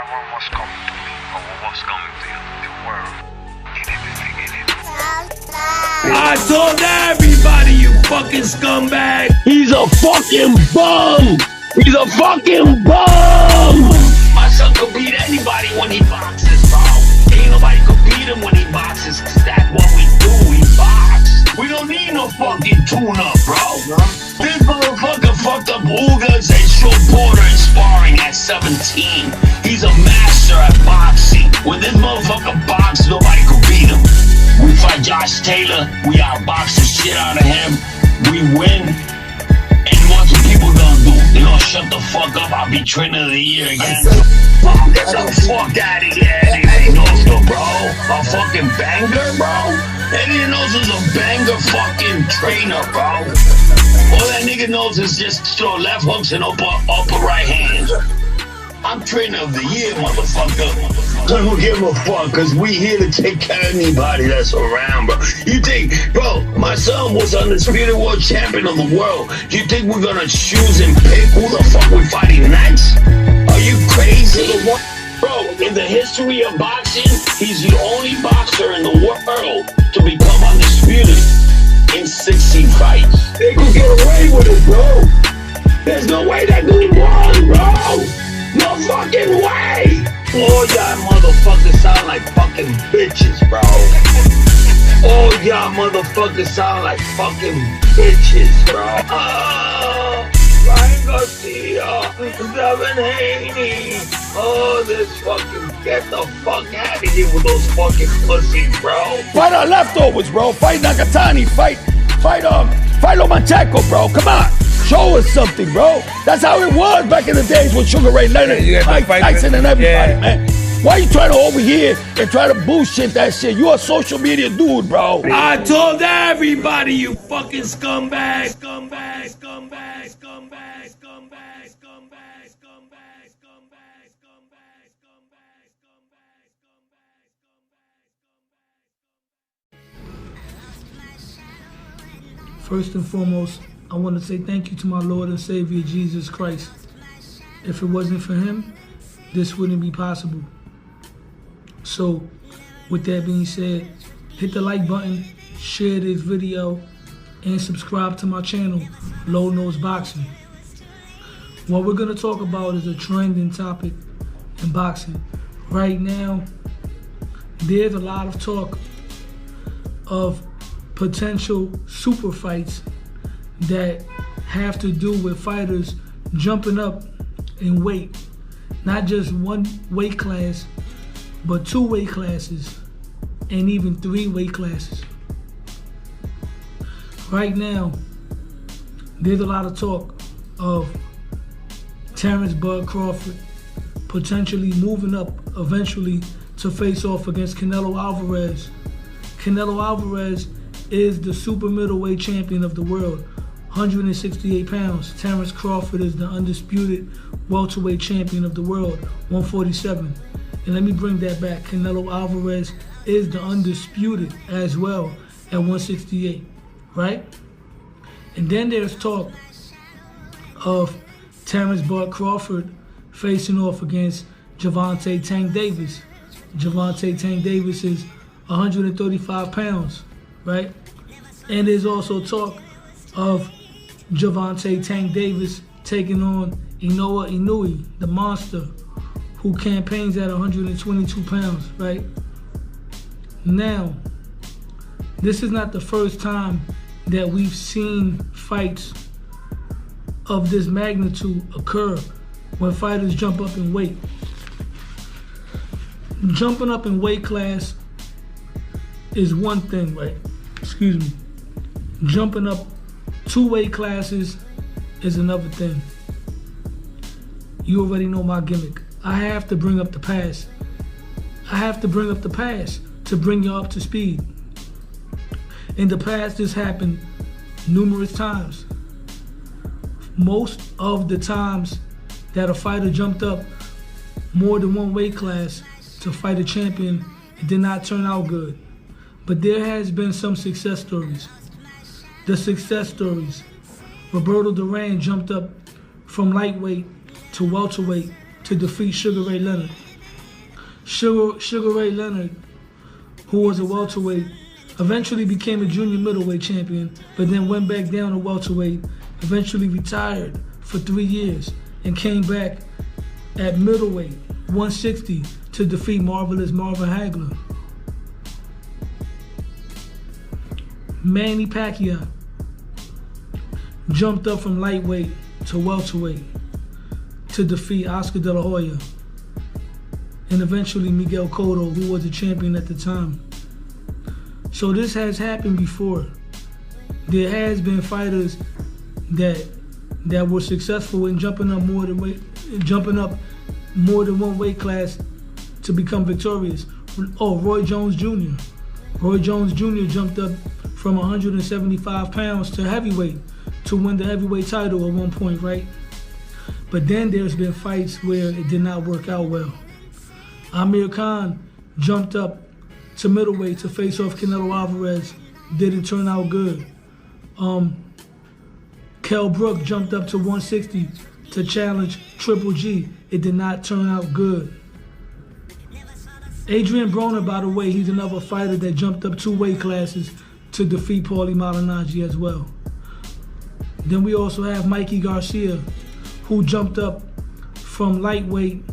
run what's coming to me, or what's coming to the world. I told everybody, you fucking scumbag. He's a fucking bum. He's a fucking bum. My son could beat anybody when he boxes, bro. Ain't nobody could beat him when he boxes, cause that's what we do, we box. We don't need no fucking tune-up, bro. This motherfucker fucked up Ugas and Shaw Porter in sparring at 17. He's a master at boxing. When this motherfucker boxes, nobody could beat him. We fight Josh Taylor, we outbox the shit out of him, we win, and what the people gonna do? They gonna shut the fuck up, I'll be trainer of the year again. Fuck, get the fuck out of here, Eddie Reynoso, bro. A fucking banger, bro? Eddie Reynoso's a banger fucking trainer, bro. All that nigga knows is just throw left hooks and upper right hands. I'm trainer of the year, motherfucker. I don't give a fuck, cause we here to take care of anybody that's around, bro. You think, bro, my son was undisputed world champion of the world. You think we're gonna choose and pick who the fuck we're fighting next? Are you crazy? Bro, in the history of boxing, he's the only boxer in the world to become undisputed in 60 fights. They could get away with it, bro. There's no way that dude won, bro. No fucking way! All y'all motherfuckers sound like fucking bitches, bro. All y'all motherfuckers sound like fucking bitches, bro. Ryan Garcia, Devin Haney. Oh, this fucking, get the fuck out of here with those fucking pussies, bro. Fight our leftovers, bro. Fight Nakatani. Fight Lomachenko, bro. Come on. Show us something, bro. That's how it was back in the days with Sugar Ray Leonard, Mike Tyson, and everybody, man. Why you trying to over here and try to bullshit that shit? You a social media dude, bro. I told everybody, you fucking scumbag. Scumbag, scumbag, scumbag, scumbag, scumbag, scumbag, scumbag, scumbag, scumbag, scumbag. First and foremost, I want to say thank you to my Lord and Savior, Jesus Christ. If it wasn't for him, this wouldn't be possible. So, with that being said, hit the like button, share this video, and subscribe to my channel, Low Nose Boxing. What we're going to talk about is a trending topic in boxing. Right now, there's a lot of talk of potential super fights that have to do with fighters jumping up in weight. Not just one weight class, but 2 weight classes, and even 3 weight classes. Right now, there's a lot of talk of Terrence Bud Crawford potentially moving up eventually to face off against Canelo Alvarez. Canelo Alvarez is the super middleweight champion of the world, 168 pounds. Terrence Crawford is the undisputed welterweight champion of the world, 147. And let me bring that back. Canelo Alvarez is the undisputed as well at 168, right? And then there's talk of Terrence Bud Crawford facing off against Gervonta Tank Davis. Gervonta Tank Davis is 135 pounds, right? And there's also talk of Gervonta Tank Davis taking on Inoue, the monster, who campaigns at 122 pounds, right? Now, this is not the first time that we've seen fights of this magnitude occur when fighters jump up in weight. Jumping up in weight class is one thing, right? Excuse me. Jumping up 2 weight classes is another thing. You already know my gimmick. I have to bring up the past. I have to bring up the past to bring you up to speed. In the past, this happened numerous times. Most of the times that a fighter jumped up more than 1 weight class to fight a champion, it did not turn out good. But there has been some success stories. The success stories. Roberto Duran jumped up from lightweight to welterweight to defeat Sugar Ray Leonard. Sugar Ray Leonard, who was a welterweight, eventually became a junior middleweight champion, but then went back down to welterweight, eventually retired for 3 years, and came back at middleweight, 160, to defeat Marvelous Marvin Hagler. Manny Pacquiao jumped up from lightweight to welterweight to defeat Oscar De La Hoya, and eventually Miguel Cotto, who was the champion at the time. So this has happened before. There has been fighters that were successful in jumping up more than one weight class to become victorious. Oh, Roy Jones Jr. Roy Jones Jr. jumped up from 175 pounds to heavyweight to win the heavyweight title at one point, right? But then there's been fights where it did not work out well. Amir Khan jumped up to middleweight to face off Canelo Alvarez. Didn't turn out good. Kell Brook jumped up to 160 to challenge Triple G. It did not turn out good. Adrian Broner, by the way, he's another fighter that jumped up 2 weight classes to defeat Paulie Malignaggi as well. Then we also have Mikey Garcia, who jumped up from lightweight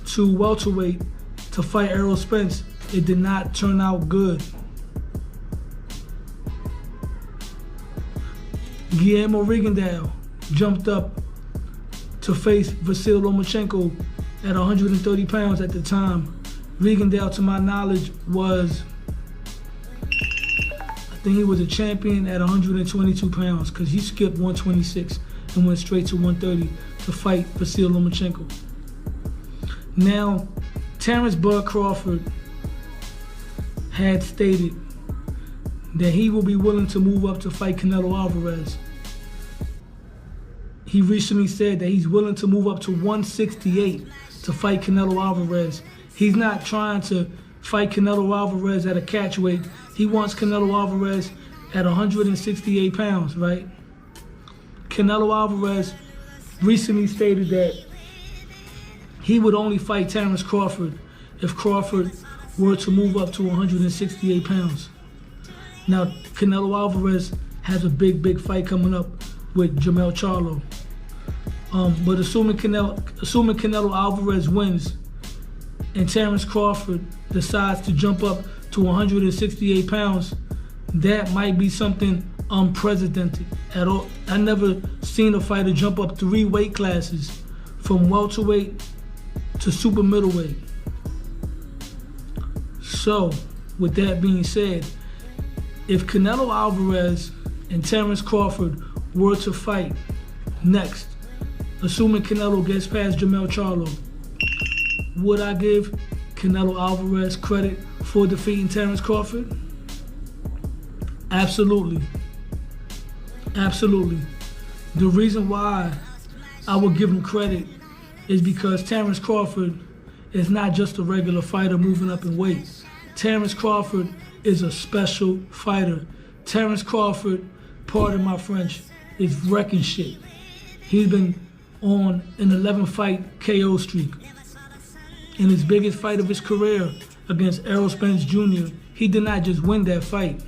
to welterweight to fight Errol Spence. It did not turn out good. Guillermo Rigondeaux jumped up to face Vasyl Lomachenko at 130 pounds at the time. Rigondeaux, to my knowledge, I think he was a champion at 122 pounds because he skipped 126 and went straight to 130 to fight Vasyl Lomachenko. Now, Terrence Bud Crawford had stated that he will be willing to move up to fight Canelo Alvarez. He recently said that he's willing to move up to 168 to fight Canelo Alvarez. He's not trying to fight Canelo Alvarez at a catch weight. He wants Canelo Alvarez at 168 pounds, right? Canelo Alvarez recently stated that he would only fight Terrence Crawford if Crawford were to move up to 168 pounds. Now, Canelo Alvarez has a big fight coming up with Jermell Charlo. But assuming Canelo Alvarez wins and Terrence Crawford decides to jump up to 168 pounds, that might be something unprecedented at all. I never seen a fighter jump up 3 weight classes from welterweight to super middleweight. So, with that being said, if Canelo Alvarez and Terrence Crawford were to fight next, assuming Canelo gets past Jermell Charlo, would I give Canelo Alvarez credit for defeating Terrence Crawford? Absolutely. Absolutely. The reason why I would give him credit is because Terrence Crawford is not just a regular fighter moving up in weight. Terrence Crawford is a special fighter. Terrence Crawford, pardon my French, is wrecking shit. He's been on an 11-fight KO streak. In his biggest fight of his career against Errol Spence Jr., he did not just win that fight.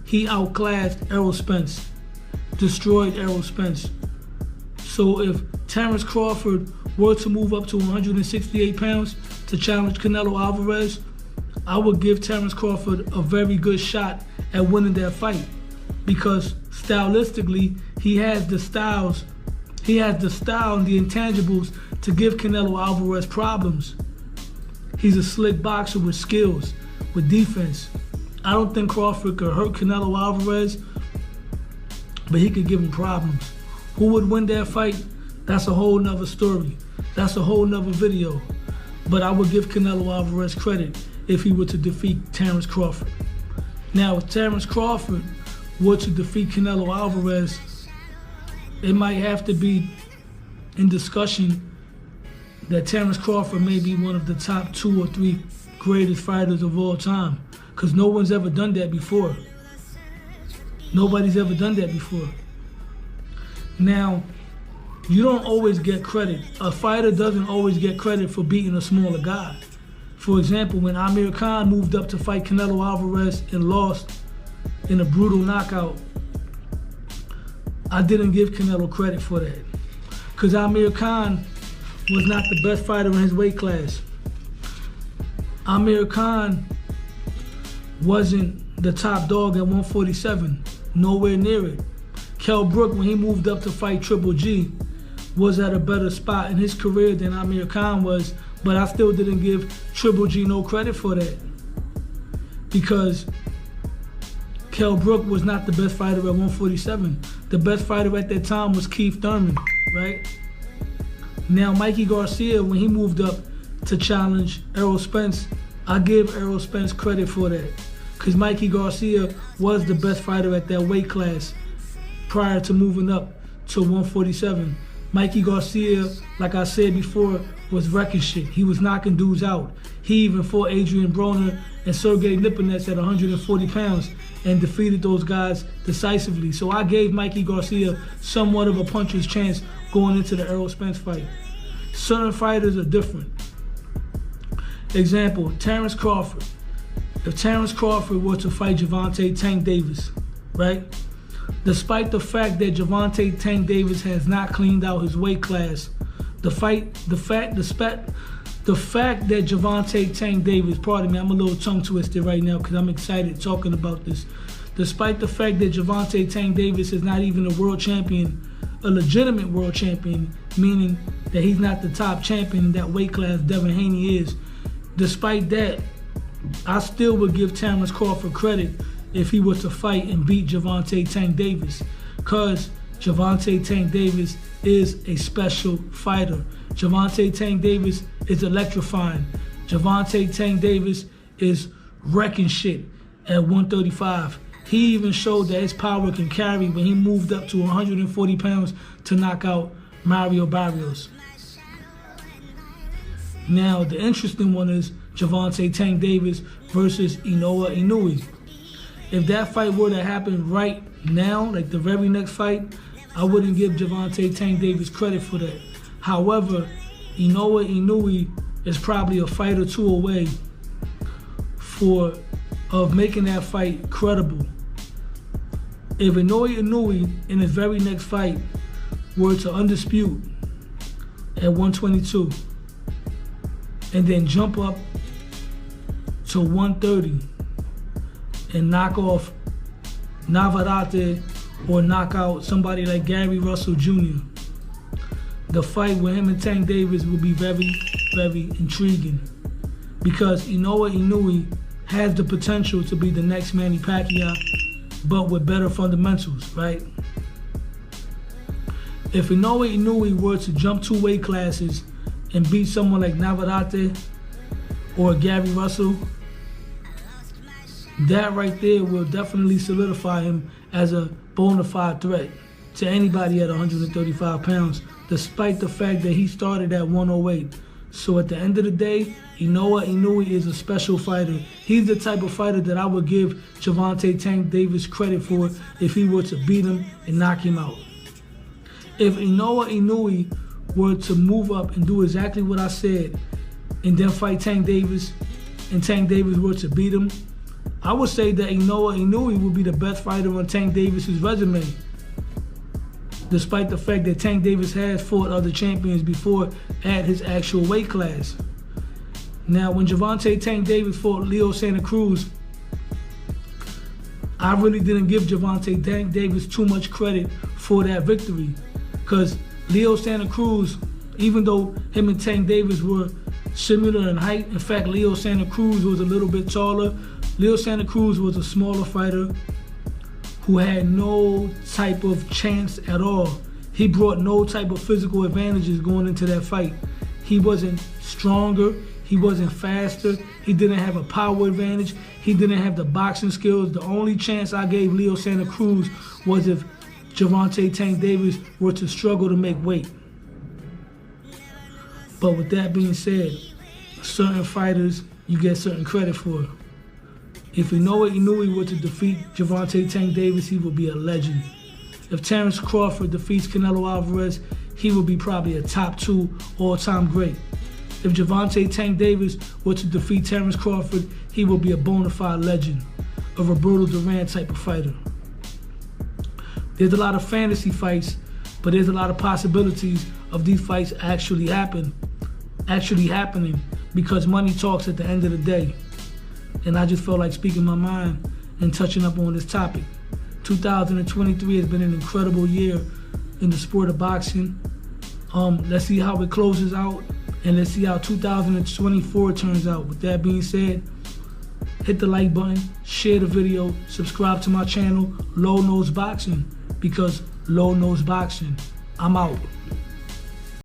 He outclassed Errol Spence, destroyed Errol Spence. So if Terrence Crawford were to move up to 168 pounds to challenge Canelo Alvarez, I would give Terrence Crawford a very good shot at winning that fight, because stylistically, he has the style and the intangibles to give Canelo Alvarez problems. He's a slick boxer with skills, with defense. I don't think Crawford could hurt Canelo Alvarez, but he could give him problems. Who would win that fight? That's a whole nother story. That's a whole nother video. But I would give Canelo Alvarez credit if he were to defeat Terrence Crawford. Now, if Terrence Crawford were to defeat Canelo Alvarez, it might have to be in discussion that Terrence Crawford may be one of the top 2 or 3 greatest fighters of all time, because no one's ever done that before. Nobody's ever done that before. Now, you don't always get credit. A fighter doesn't always get credit for beating a smaller guy. For example, when Amir Khan moved up to fight Canelo Alvarez and lost in a brutal knockout, I didn't give Canelo credit for that. Because Amir Khan was not the best fighter in his weight class. Amir Khan wasn't the top dog at 147, nowhere near it. Kell Brook, when he moved up to fight Triple G, was at a better spot in his career than Amir Khan was, but I still didn't give Triple G no credit for that. Because Kell Brook was not the best fighter at 147. The best fighter at that time was Keith Thurman, right? Now, Mikey Garcia, when he moved up to challenge Errol Spence, I give Errol Spence credit for that. Because Mikey Garcia was the best fighter at that weight class prior to moving up to 147. Mikey Garcia, like I said before, was wrecking shit. He was knocking dudes out. He even fought Adrian Broner and Sergey Lipinets at 140 pounds and defeated those guys decisively. So I gave Mikey Garcia somewhat of a puncher's chance going into the Errol Spence fight. Certain fighters are different. Example, Terrence Crawford. If Terrence Crawford were to fight Gervonta Tank Davis, right? Despite the fact that Gervonta Tank Davis has not cleaned out his weight class, the fact that Gervonta Tank Davis, pardon me, I'm a little tongue twisted right now because I'm excited talking about this. Despite the fact that Gervonta Tank Davis is not even a world champion, a legitimate world champion, meaning that he's not the top champion in that weight class Devin Haney is. Despite that, I still would give Terrence Crawford credit if he was to fight and beat Gervonta Tank Davis, because Gervonta Tank Davis is a special fighter. Gervonta Tank Davis is electrifying. Gervonta Tank Davis is wrecking shit at 135. He even showed that his power can carry when he moved up to 140 pounds to knock out Mario Barrios. Now, the interesting one is Gervonta Tank Davis versus Inoue. If that fight were to happen right now, like the very next fight, I wouldn't give Gervonta Tank Davis credit for that. However, Inoue is probably a fight or two away of making that fight credible. If Inoue in his very next fight were to undispute at 122 and then jump up to 130 and knock off Navarrete or knock out somebody like Gary Russell Jr., the fight with him and Tank Davis will be very, very intriguing, because Inoue has the potential to be the next Manny Pacquiao, but with better fundamentals, right? If Inoue were to jump 2 weight classes and beat someone like Navarrete or Gary Russell, that right there will definitely solidify him as a bona fide threat to anybody at 135 pounds, despite the fact that he started at 108. So at the end of the day, Inoue is a special fighter. He's the type of fighter that I would give Gervonta Tank Davis credit for if he were to beat him and knock him out. If Inoue were to move up and do exactly what I said and then fight Tank Davis and Tank Davis were to beat him, I would say that Inoue would be the best fighter on Tank Davis's resume, despite the fact that Tank Davis has fought other champions before at his actual weight class. Now, when Gervonta Tank Davis fought Leo Santa Cruz, I really didn't give Gervonta Tank Davis too much credit for that victory, because Leo Santa Cruz, even though him and Tank Davis were similar in height, in fact, Leo Santa Cruz was a little bit taller. Leo Santa Cruz was a smaller fighter who had no type of chance at all. He brought no type of physical advantages going into that fight. He wasn't stronger, he wasn't faster, he didn't have a power advantage, he didn't have the boxing skills. The only chance I gave Leo Santa Cruz was if Gervonta Tank Davis were to struggle to make weight. But with that being said, certain fighters you get certain credit for. If Inoue were to defeat Gervonta Tank Davis, he would be a legend. If Terrence Crawford defeats Canelo Alvarez, he would be probably a top 2 all-time great. If Gervonta Tank Davis were to defeat Terrence Crawford, he would be a bona fide legend, a Roberto Duran type of fighter. There's a lot of fantasy fights, but there's a lot of possibilities of these fights actually happening because money talks at the end of the day. And I just felt like speaking my mind and touching up on this topic. 2023 has been an incredible year in the sport of boxing. Let's see how it closes out, and let's see how 2024 turns out. With that being said, hit the like button, share the video, subscribe to my channel, Low Nose Boxing, because Low Nose Boxing. I'm out.